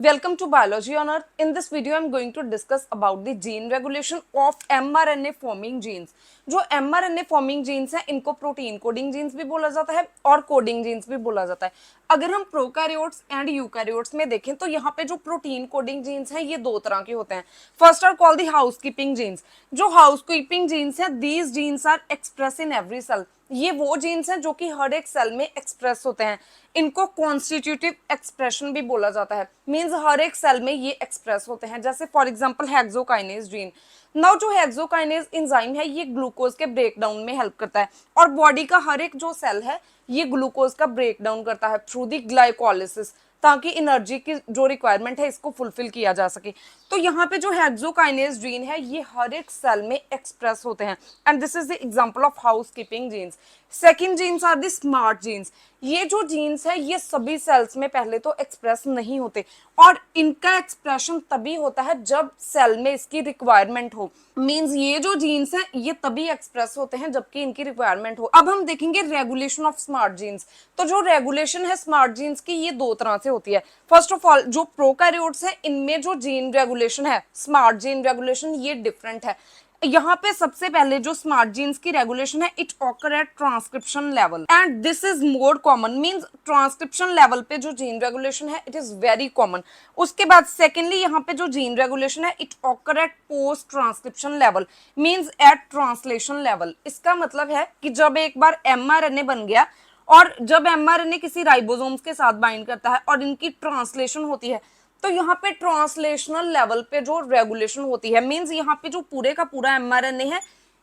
Welcome to Biology on Earth. In this video, I'm going to discuss about the gene regulation of mRNA forming genes. जो mRNA forming genes हैं, इनको protein coding jeans भी बोला जाता है और coding jeans भी बोला जाता है. अगर हम प्रोकैरियोट्स एंड यूकैरियोट्स में देखें तो यहाँ पे जो प्रोटीन कोडिंग जीन्स हैं ये दो तरह के होते हैं. First are called the housekeeping genes. जो हाउसकीपिंग जीन्स हैं, these genes are express in every cell. ये वो जीन्स हैं जो कि हर एक सेल में एक्सप्रेस होते हैं. इनको कॉन्स्टिट्यूटिव एक्सप्रेशन भी बोला जाता है. मींस हर एक सेल में ये एक्सप्रेस होते हैं. जैसे for example hexokinase gene. Now जो हेक्सोकाइनेज एंजाइम है ये ग्लूकोज के ब्रेकडाउन में हेल्प करता है और बॉडी का हर एक जो सेल है ये ग्लूकोज का ब्रेकडाउन करता है थ्रू दी ग्लाइकोलिसिस, ताकि एनर्जी की जो रिक्वायरमेंट है इसको फुलफिल किया जा सके. तो यहाँ पे जो हेक्सोकाइनेज जीन है ये हर एक सेल में एक्सप्रेस होते हैं and this is the example of housekeeping genes. Second genes are the smart genes. ये जो जीन्स है ये सभी सेल्स में पहले तो एक्सप्रेस नहीं होते और इनका एक्सप्रेशन तभी होता है जब सेल में इसकी रिक्वायरमेंट हो. मींस ये जो जीन्स है ये तभी एक्सप्रेस होते हैं जबकि इनकी रिक्वायरमेंट हो. अब हम देखेंगे रेगुलेशन ऑफ स्मार्ट जीन्स. तो जो रेगुलेशन है स्मार्ट जीन्स की ये दो तरह से होती है. फर्स्ट ऑफ ऑल जो प्रोकैरियोट्स है इनमें जो जीन रेगुलेशन है, स्मार्ट जीन रेगुलेशन, ये डिफरेंट है. यहाँ पे सबसे पहले जो स्मार्ट जीन्स की रेगुलेशन है it occur at transcription level and this is more common. Means transcription level पे जो जीन रेगुलेशन है इट इज वेरी कॉमन. उसके बाद सेकेंडली यहाँ पे जो जीन रेगुलेशन है it occur at post transcription level, means eight translation level. इसका मतलब है कि जब एक बार mRNA बन गया और जब mRNA किसी राइबोसोम्स के साथ बाइंड करता है और इनकी ट्रांसलेशन होती है तो यहाँ पे ट्रांसलेशनल लेवल पे जो रेगुलेशन होती है, मींस यहाँ पे जो पूरे का पूरा mRNA है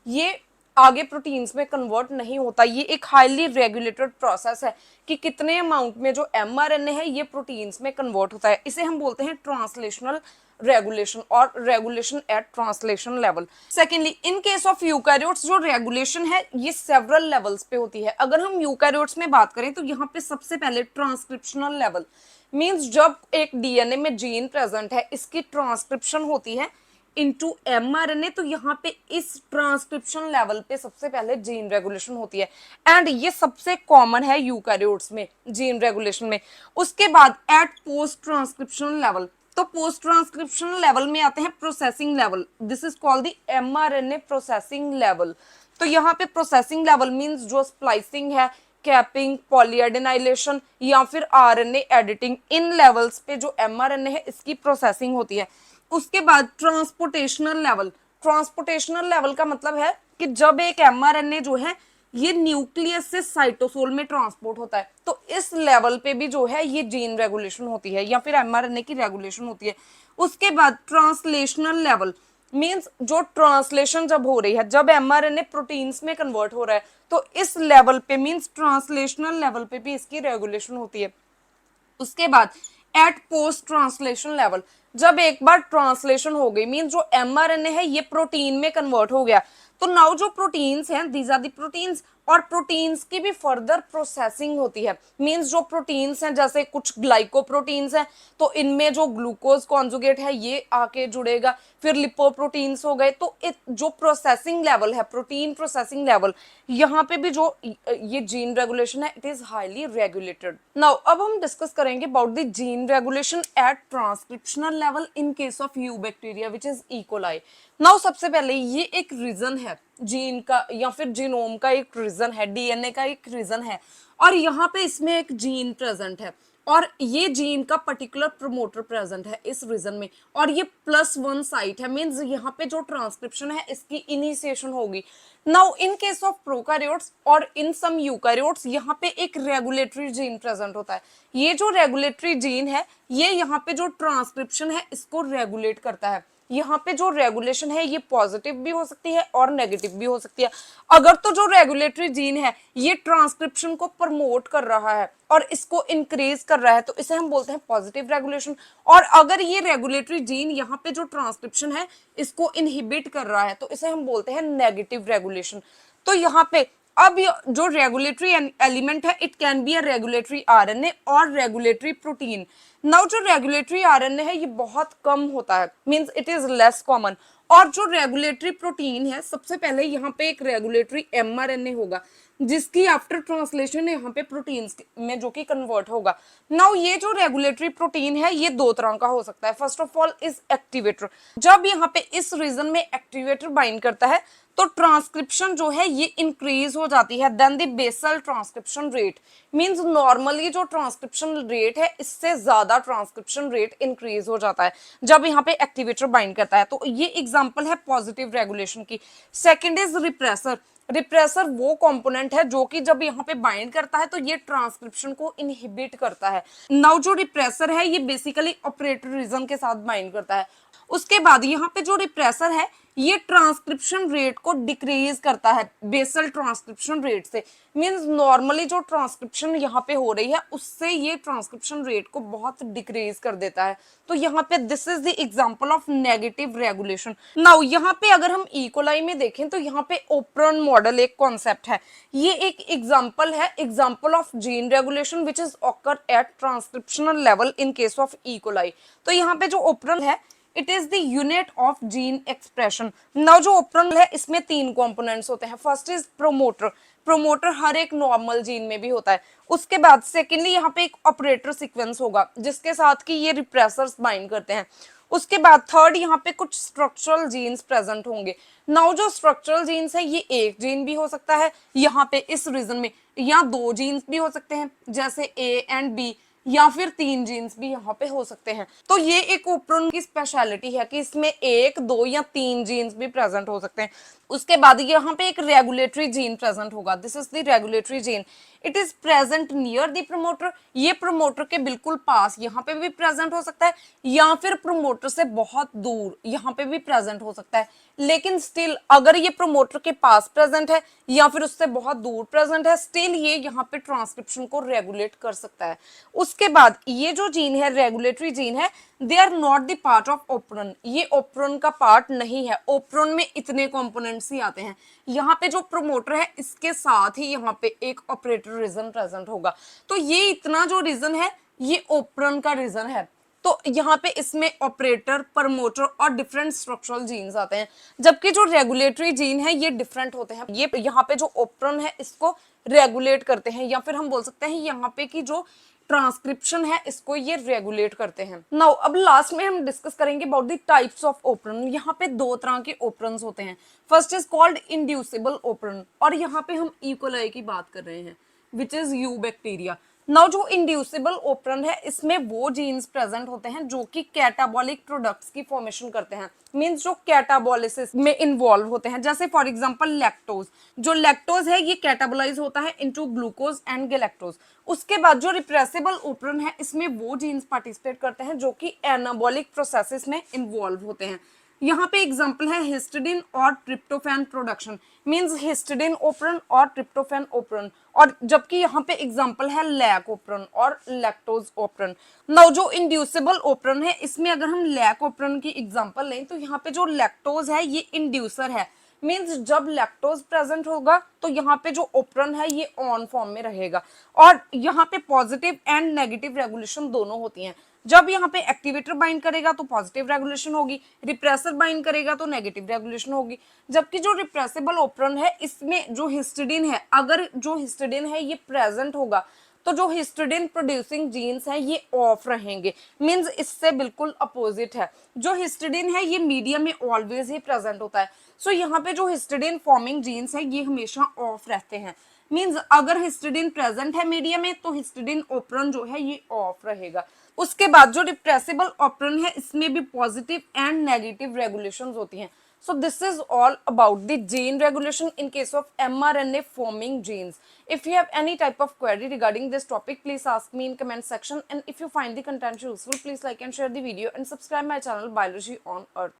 ये आगे प्रोटीन्स में कन्वर्ट नहीं होता. ये एक हाईली रेगुलेटेड प्रोसेस है कि कितने अमाउंट में जो mRNA है ये प्रोटीन्स में कन्वर्ट होता है. इसे हम बोलते हैं ट्रांसलेशनल रेगुलेशन और regulation at translation level. Secondly in case of eukaryotes जो रेगुलेशन है ये सेवरल लेवल्स पे होती है. अगर हम यूकैरियोट्स में बात करें तो यहाँ पे सबसे पहले ट्रांसक्रिप्शनल लेवल, मींस जब एक डीएनए में जीन प्रेजेंट है इसकी ट्रांसक्रिप्शन होती है इनटू mRNA, तो यहाँ पे इस ट्रांसक्रिप्शन लेवल पे सबसे पहले जीन रेगुलेशन होती है एंड ये सबसे कॉमन है यूकैरियोट्स में जीन रेगुलेशन में. उसके बाद एट पोस्ट ट्रांसक्रिप्शन लेवल, तो पोस्ट ट्रांसक्रिप्शन लेवल में आते हैं processing level. This is called the mRNA processing level. तो यहाँ पे प्रोसेसिंग लेवल मींस जो स्प्लाइसिंग है, कैपिंग, पॉलीएडेनाइलेशन या फिर आरएनए एडिटिंग, इन लेवल्स पे जो mRNA है इसकी प्रोसेसिंग होती है. उसके बाद ट्रांसपोर्टेशनल लेवल. ट्रांसपोर्टेशनल लेवल का मतलब है कि जब एक mRNA जो है ये न्यूक्लियस से साइटोसोल में ट्रांसपोर्ट होता है तो इस लेवल पे भी जो है ये जीन रेगुलेशन होती है या फिर mRNA की रेगुलेशन होती है. उसके बाद ट्रांसलेशनल लेवल मींस जो ट्रांसलेशन जब हो रही है, जब mRNA प्रोटीन्स में कन्वर्ट हो रहा है तो इस लेवल पे मींस ट्रांसलेशनल लेवल पे भी इसकी रेगुलेशन होती है. उसके बाद एट पोस्ट ट्रांसलेशन लेवल, जब एक बार ट्रांसलेशन हो गई मींस जो mRNA है ये प्रोटीन में कन्वर्ट हो गया तो नाउ जो प्रोटीन्स हैं दीज आर दी प्रोटीन्स और प्रोटीन्स की भी फर्दर प्रोसेसिंग होती है. मींस जो प्रोटीन्स हैं जैसे कुछ ग्लाइकोप्रोटीन्स हैं तो इनमें जो ग्लूकोज कॉन्जुगेट है ये आके जुड़ेगा, फिर लिपोप्रोटीन्स हो गए. तो जो प्रोसेसिंग लेवल है, प्रोटीन प्रोसेसिंग लेवल, यहाँ पे भी जो ये जीन रेगुलेशन है it is highly regulated. Now अब हम डिस्कस करेंगे about the gene regulation at transcriptional level in case of you bacteria which is E coli. Now सबसे पहले ये एक रीजन है जीन का या फिर जीनोम का एक रीजन है, डीएनए का एक रीजन है और यहाँ पे इसमें एक जीन प्रेजेंट है और ये जीन का पर्टिकुलर प्रोमोटर प्रेजेंट है इस रीजन में और ये +1 साइट है. मींस यहाँ पे जो ट्रांसक्रिप्शन है इसकी इनिशिएशन होगी. Now in case of prokaryotes और इन सम यूकैरियोट्स यहाँ पे एक रेगुलेटरी जीन प्रेजेंट होता है. ये जो रेगुलेटरी जीन है ये यहाँ पे जो ट्रांसक्रिप्शन है इसको रेगुलेट करता है. यहाँ पे जो रेगुलेशन है ये पॉजिटिव भी हो सकती है और नेगेटिव भी हो सकती है. अगर तो जो रेगुलेटरी जीन है ये ट्रांसक्रिप्शन को प्रमोट कर रहा है और इसको इंक्रीज कर रहा है तो इसे हम बोलते हैं पॉजिटिव रेगुलेशन. और अगर ये रेगुलेटरी जीन यहाँ पे जो ट्रांसक्रिप्शन है इसको इनहिबिट कर रहा है तो इसे हम बोलते हैं नेगेटिव रेगुलेशन. तो यहाँ पे अब जो रेगुलेटरी एलिमेंट है it can be a regulatory RNA और रेगुलेटरी प्रोटीन. नाउ जो रेगुलेटरी आरएनए है ये बहुत कम होता है, means it is less common और जो रेगुलेटरी प्रोटीन है, सबसे पहले यहाँ पे एक रेगुलेटरी एमआरएनए होगा जिसकी आफ्टर ट्रांसलेशन यहाँ पे प्रोटीन्स में जो कि कन्वर्ट होगा। नाउ ये जो रेगुलेटरी प्रोटीन है ये दो तरह का हो सकता है। First of all is activator. जब यहाँ पे इस रीजन में एक्टिवेटर बाइंड करता है तो ट्रांसक्रिप्शन जो है ये इंक्रीज हो जाती है than the basal transcription rate. Means normally जो ट्रांसक्रिप्शन रेट है इससे ज्यादा ट्रांसक्रिप्शन रेट इंक्रीज हो जाता है जब यहाँ पे एक्टिवेटर बाइंड करता है। तो ये एग्जांपल है पॉजिटिव रेगुलेशन की। Second is repressor. रिप्रेसर वो कंपोनेंट है जो कि जब यहाँ पे बाइंड करता है तो ये ट्रांसक्रिप्शन को इनहिबिट करता है। नाउ जो रिप्रेसर है ये बेसिकली ऑपरेटर रीजन के साथ बाइंड करता है। उसके बाद यहाँ पे जो रिप्रेसर है ये ट्रांसक्रिप्शन रेट को डिक्रीज करता है बेसल ट्रांसक्रिप्शन रेट से। मींस नॉर्मली जो ट्रांसक्रिप्शन यहाँ पे हो रही है उससे ये ट्रांसक्रिप्शन रेट को बहुत डिक्रीज कर देता है। तो यहाँ पे this is the example of negative regulation. Now यहाँ पे अगर हम इकोलाई में देखें तो यहाँ पे ओपरन मॉडल एक कॉन्सेप्ट है। ये एक एग्जांपल है, example of gene regulation which is occur eight transcriptional level in case of E coli. तो यहाँ पे जो ओपरन है it is the unit of gene expression. Now जो ओपरन है इसमें तीन कंपोनेंट्स होते हैं। First is promoter. प्रोमोटर हर एक नॉर्मल जीन में भी होता है। उसके बाद सेकेंडली यहाँ पे एक ऑपरेटर सीक्वेंस होगा जिसके साथ कि ये रिप्रेसर्स बाइंड करते हैं। उसके बाद थर्ड यहाँ पे कुछ स्ट्रक्चरल जीन्स प्रेजेंट होंगे। नाउ जो स्ट्रक्चरल जीन्स है ये एक जीन भी हो सकता है यहाँ पे इस रीजन में, या दो जीन्स भी हो सकते हैं जैसे ए एंड बी, या फिर तीन जीन्स भी यहाँ पे हो सकते हैं। तो ये एक ओपरन की स्पेशलिटी है कि इसमें एक, दो या तीन जीन्स भी प्रेजेंट हो सकते हैं। उसके बाद यहाँ पे एक रेगुलेटरी जीन प्रेजेंट होगा। This is the regulatory gene. It is present near the promoter. ये प्रमोटर के बिल्कुल पास यहाँ पे भी प्रेजेंट हो सकता है या फिर प्रमोटर से बहुत दूर यहाँ पे भी प्रेजेंट हो सकता है। लेकिन स्टिल अगर ये प्रमोटर के पास प्रेजेंट है या फिर उससे बहुत दूर प्रेजेंट है, स्टिल ये यहाँ पे ट्रांसक्रिप्शन को रेगुलेट कर सकता है। उसके बाद ये जो जीन है रेगुलेटरी जीन है, they are not the part of operon. ये ओपरन का पार्ट नहीं है। ओपरन में इतने कंपोनेंट्स ही आते हैं। यहाँ पे जो प्रमोटर है इसके साथ ही यहाँ पे एक ऑपरेटर रीजन प्रेजेंट होगा। तो ये इतना जो रीजन है ये ओपरन का रीजन है। तो यहाँ पे इसमें ऑपरेटर, प्रमोटर और डिफरेंट स्ट्रक्चरल जीन्स आते हैं, जबकि जो रेगुलेटरी जीन है ये डिफरेंट होते हैं। ये यहाँ पे जो ओपरन है इसको रेगुलेट करते हैं, या फिर हम बोल सकते हैं यहाँ पे की जो ट्रांसक्रिप्शन है इसको ये रेगुलेट करते हैं। नाउ अब लास्ट में हम डिस्कस करेंगे about the types of operon. यहाँ पे दो तरह के ओपरन्स होते हैं। First is called inducible operon, और यहाँ पे हम इकोलाई की बात कर रहे हैं which is you bacteria. Now जो इंड्यूसिबल ओपरन है इसमें वो जीन्स प्रेजेंट होते हैं जो कि कैटाबॉलिक प्रोडक्ट्स की फॉर्मेशन करते हैं। मींस जो कैटाबॉलिसिस में इन्वॉल्व होते हैं, जैसे फॉर एग्जांपल लैक्टोज। जो लैक्टोज है ये कैटाबोलाइज होता है इनटू ग्लूकोज एंड गैलेक्टोज। उसके बाद जो रिप्रेसिबल ओपरन है इसमें वो जीन्स पार्टिसिपेट करते हैं जो कि एनाबॉलिक प्रोसेसेस में इन्वॉल्व होते हैं। यहाँ पे एग्जांपल है हिस्टिडिन और tryptophan production. Means histidine operon और ट्रिप्टोफैन ओपरन। और जबकि यहाँ पे एग्जांपल है लैक ओपरन और लैक्टोज ओपरन। नाउ जो इंड्यूसिबल ओपरन है इसमें अगर हम लैक ओपरन की एग्जांपल लें तो यहाँ पे जो लैक्टोज है ये इंड्यूसर है। मींस जब लैक्टोज प्रेजेंट होगा तो यहाँ पे जो ओपरन है ये ऑन फॉर्म में रहेगा। और यहाँ पे पॉजिटिव एंड नेगेटिव रेगुलेशन दोनों होती हैं। जब यहाँ पे एक्टिवेटर बाइंड करेगा तो पॉजिटिव रेगुलेशन होगी, रिप्रेसर बाइंड करेगा तो नेगेटिव रेगुलेशन होगी। जबकि जो रिप्रेसिबल ओपरन है इसमें जो हिस्टिडिन है, अगर जो हिस्टिडिन है ये प्रेजेंट होगा तो जो हिस्टिडिन प्रोड्यूसिंग जीन्स हैं ये ऑफ रहेंगे। मींस इससे बिल्कुल अपोजिट है। जो हिस्टिडिन है ये मीडियम में ऑलवेज ही प्रेजेंट होता है। सो यहाँ पे जो हिस्टिडिन फॉर्मिंग जीन्स है ये हमेशा ऑफ रहते हैं। मींस अगर हिस्टिडिन प्रेजेंट है मीडियम में तो हिस्टिडिन ओपरन जो है ये ऑफ रहेगा। उसके बाद जो रिप्रेसिबल ओपरन है इसमें भी पॉजिटिव एंड नेगेटिव रेगुलेशंस होती हैं। So this is all about the gene regulation in case of mRNA forming genes. If you have any type of query regarding this topic, please ask me in comment section. And if you find the content useful, please like and share the video and subscribe my channel Biology on Earth.